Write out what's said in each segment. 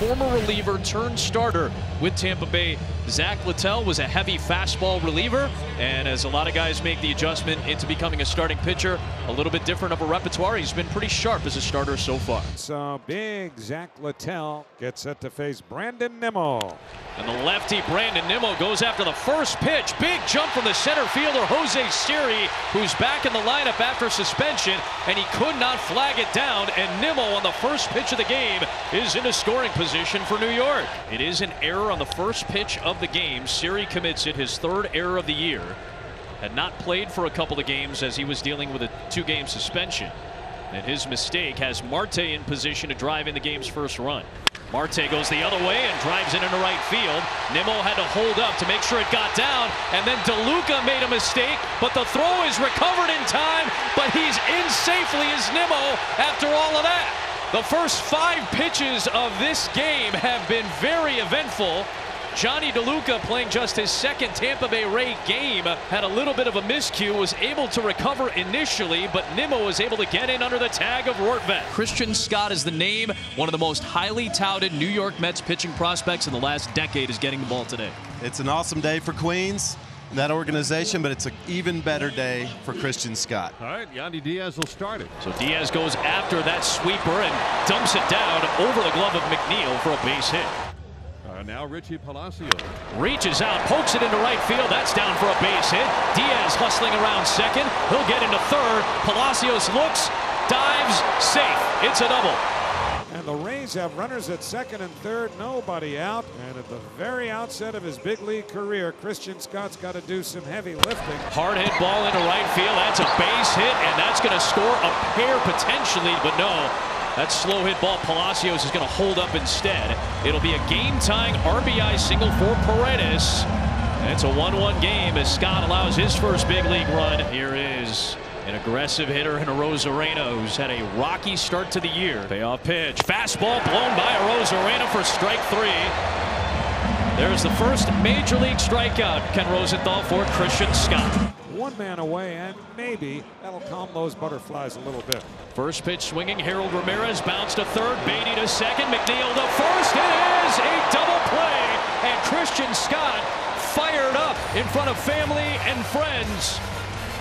former reliever turned starter with Tampa Bay. Zach Littell was a heavy fastball reliever, and as a lot of guys make the adjustment into becoming a starting pitcher, a little bit different of a repertoire. He's been pretty sharp as a starter so far. So big Zach Littell gets set to face Brandon Nimmo. And the lefty Brandon Nimmo goes after the first pitch. Big jump from the center fielder Jose Siri, who's back in the lineup after suspension, and he could not flag it down. And Nimmo on the first pitch of the game is in a scoring position for New York. It is an error on the first pitch of the game. Siri commits it, his third error of the year. Had not played for a couple of games as he was dealing with a 2-game suspension. And his mistake has Marte in position to drive in the game's first run. Marte goes the other way and drives it into right field. Nimmo had to hold up to make sure it got down, and then DeLuca made a mistake, but the throw is recovered in time, but he's in safely as Nimmo after all of that. The first 5 pitches of this game have been very eventful. Johnny DeLuca, playing just his second Tampa Bay Ray game, had a little bit of a miscue, was able to recover initially, but Nimmo was able to get in under the tag of Rortvedt. Christian Scott is the name. One of the most highly touted New York Mets pitching prospects in the last decade is getting the ball today. It's an awesome day for Queens, that organization, but it's an even better day for Christian Scott. All right, Yandy Diaz will start it. So Diaz goes after that sweeper and dumps it down over the glove of McNeil for a base hit. Now Richie Palacios reaches out, pokes it into right field. That's down for a base hit. Diaz hustling around second. He'll get into third. Palacios looks, dives, safe. It's a double. And the Rays have runners at second and third, nobody out. And at the very outset of his big league career, Christian Scott's got to do some heavy lifting. Hard hit ball into right field. That's a base hit, and that's going to score a pair potentially, but no. That slow hit ball, Palacios is going to hold up instead. It'll be a game-tying RBI single for Paredes. It's a 1-1 game as Scott allows his first big league run. Here is an aggressive hitter in Arozarena, who's had a rocky start to the year. Payoff pitch. Fastball blown by Arozarena for strike 3. There's the first major league strikeout, Ken Rosenthal, for Christian Scott. One man away, and maybe that'll calm those butterflies a little bit. First pitch swinging, Harold Ramirez bounced to third, Beatty to second, McNeil to first. It is a double play, and Christian Scott fired up in front of family and friends,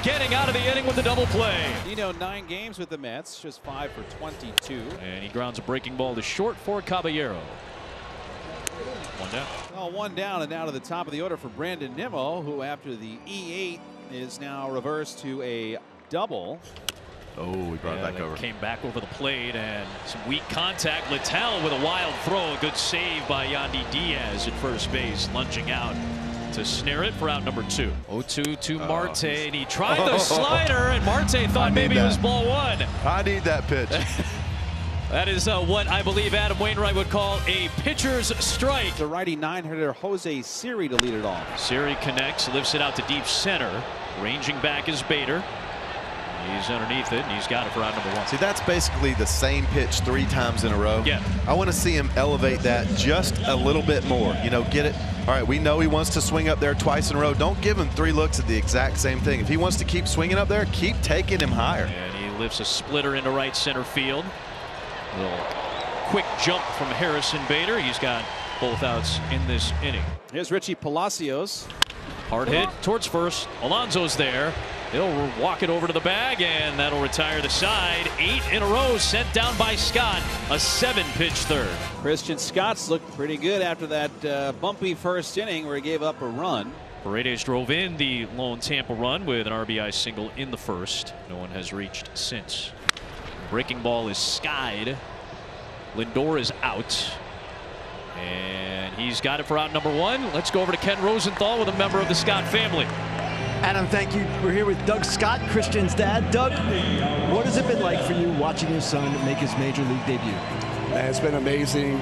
getting out of the inning with the double play. 9 games with the Mets, just 5 for 22. And he grounds a breaking ball to short for Caballero. 1 down. Well, 1 down, and now to the top of the order for Brandon Nimmo, who after the E8 is now reversed to a double. Oh, he brought it back over. Came back over the plate, and some weak contact. Littell with a wild throw. A good save by Yandy Diaz at first base, lunging out to snare it for out number 2. 0-2 to Marte, and he tried the slider, and Marte thought maybe it was ball 1. I need that pitch. That is what I believe Adam Wainwright would call a pitcher's strike. The righty 9-hitter Jose Siri to lead it off. Siri connects, lifts it out to deep center. Ranging back is Bader. He's underneath it, and he's got it for out number 1. See, that's basically the same pitch 3 times in a row. Yeah. I want to see him elevate that just a little bit more. You know, get it. All right, we know he wants to swing up there twice in a row. Don't give him 3 looks at the exact same thing. If he wants to keep swinging up there, keep taking him higher. And he lifts a splitter into right center field. A little quick jump from Harrison Bader. He's got both outs in this inning. Here's Richie Palacios. Hard hit towards first. Alonso's there. He'll walk it over to the bag, and that'll retire the side. 8 in a row sent down by Scott. A 7-pitch third. Christian Scott's looked pretty good after that bumpy first inning where he gave up a run. Paredes drove in the lone Tampa run with an RBI single in the first. No one has reached since. Breaking ball is skied. Lindor is out. And he's got it for out number 1. Let's go over to Ken Rosenthal with a member of the Scott family. Adam, thank you. We're here with Doug Scott, Christian's dad. Doug, what has it been like for you watching your son make his major league debut? Man, it's been amazing.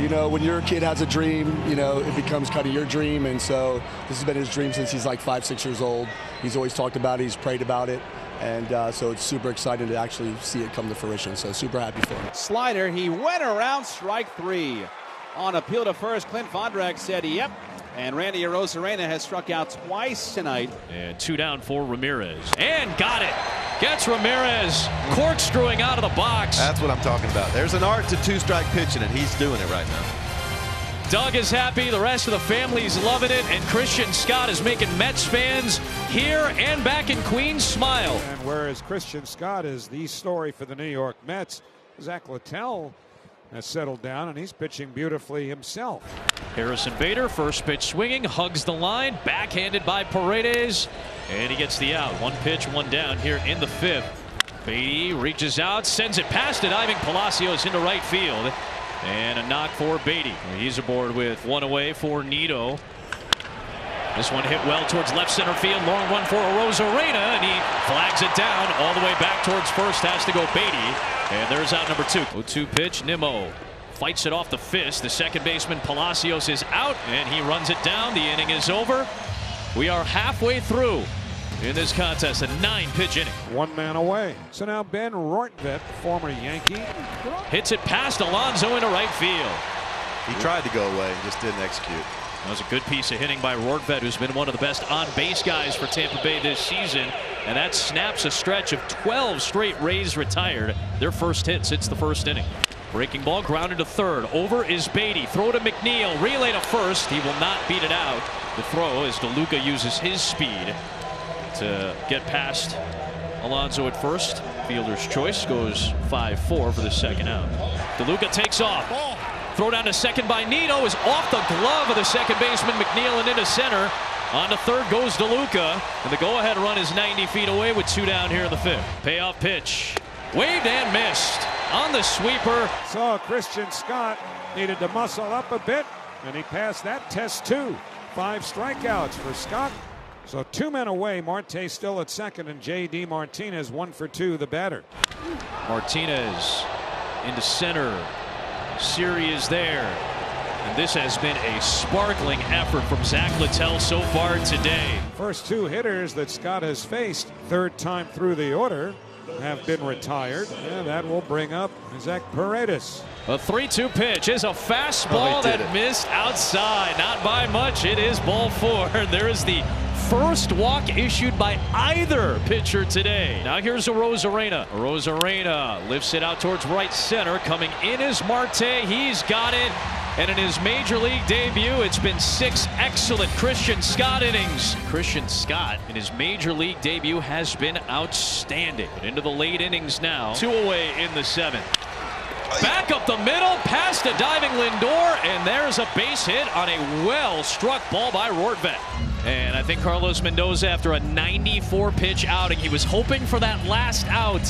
You know, when your kid has a dream, you know, it becomes kind of your dream. And so this has been his dream since he's like 5, 6 years old. He's always talked about it. He's prayed about it. And so it's super exciting to actually see it come to fruition. So super happy for him. Slider, he went around strike 3. On appeal to first, Clint Vondrack said yep. And Randy Arozarena has struck out twice tonight. And 2 down for Ramirez. And got it. Gets Ramirez corkscrewing out of the box. That's what I'm talking about. There's an art to two-strike pitching, and he's doing it right now. Doug is happy. The rest of the family's loving it. And Christian Scott is making Mets fans here and back in Queens smile. And whereas Christian Scott is the story for the New York Mets, Zach Littell has settled down, and he's pitching beautifully himself. Harrison Bader, first pitch swinging, hugs the line, backhanded by Paredes, and he gets the out. One pitch, one down here in the fifth. Beatty reaches out, sends it past a diving Palacios into right field, and a knock for Beatty. He's aboard with one away for Nito. This one hit well towards left center field. Long run for Arozarena, and he flags it down all the way back towards first. Has to go Beatty, and there's out number 2. 0-2 pitch. Nimmo fights it off the fist. The second baseman Palacios is out, and he runs it down. The inning is over. We are halfway through in this contest, a 9-pitch inning. One man away. So now Ben Rortvedt, former Yankee, hits it past Alonso into right field. He tried to go away, just didn't execute. That was a good piece of hitting by Rortvedt, who's been one of the best on-base guys for Tampa Bay this season. And that snaps a stretch of 12 straight Rays retired. Their first hit since the first inning. Breaking ball grounded to third. Over is Beatty. Throw to McNeil. Relay to first. He will not beat it out. The throw as DeLuca uses his speed to get past Alonso at first. Fielder's choice goes 5-4 for the second out. DeLuca takes off. Throw down to second by Nito is off the glove of the second baseman McNeil and into center. On to third goes DeLuca, and the go-ahead run is 90 feet away with 2 down here in the fifth. Payoff pitch. Waved and missed on the sweeper. saw Christian Scott needed to muscle up a bit, and he passed that test too. 5 strikeouts for Scott. So 2 men away. Marte still at second, and J.D. Martinez 1 for 2, the batter. Martinez into center. Siri is there. And this has been a sparkling effort from Zach Littell so far today. First 2 hitters that Scott has faced, third time through the order, have been retired, and that will bring up Zach Paredes. A 3-2 pitch is a fastball that missed outside. Not by much. It is ball 4. There is the first walk issued by either pitcher today. Now here's Arozarena. Arozarena lifts it out towards right center. Coming in is Marte. He's got it. And in his major league debut, it's been 6 excellent Christian Scott innings. Christian Scott, in his major league debut, has been outstanding. But into the late innings now. 2 away in the 7th. Back up the middle, past a diving Lindor, and there's a base hit on a well-struck ball by Rortvedt. And I think Carlos Mendoza, after a 94-pitch outing, he was hoping for that last out.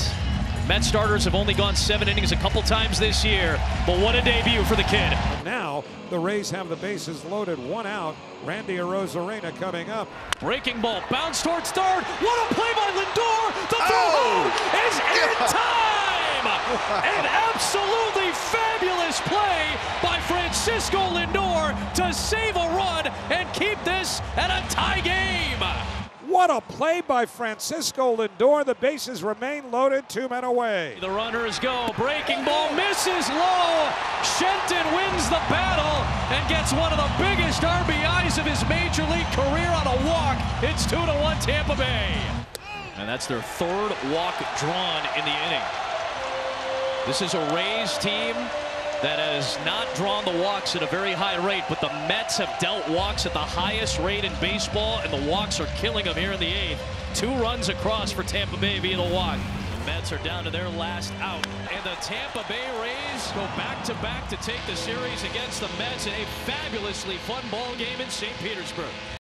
Mets starters have only gone 7 innings a couple times this year, but what a debut for the kid. Now the Rays have the bases loaded, 1 out. Randy Arozarena coming up. Breaking ball, bounce towards third. What a play by Lindor! The throw is in time! An absolutely fabulous play by Francisco Lindor to save a run and keep this at a tie game. What a play by Francisco Lindor. The bases remain loaded, 2 men away. The runners go. Breaking ball misses low. Shenton wins the battle and gets one of the biggest RBIs of his major league career on a walk. It's 2-1 Tampa Bay. And that's their 3rd walk drawn in the inning. This is a Rays team that has not drawn the walks at a very high rate, but the Mets have dealt walks at the highest rate in baseball, and the walks are killing them here in the 8th. 2 runs across for Tampa Bay via the walk. The Mets are down to their last out, and the Tampa Bay Rays go back-to-back to take the series against the Mets in a fabulously fun ball game in St. Petersburg.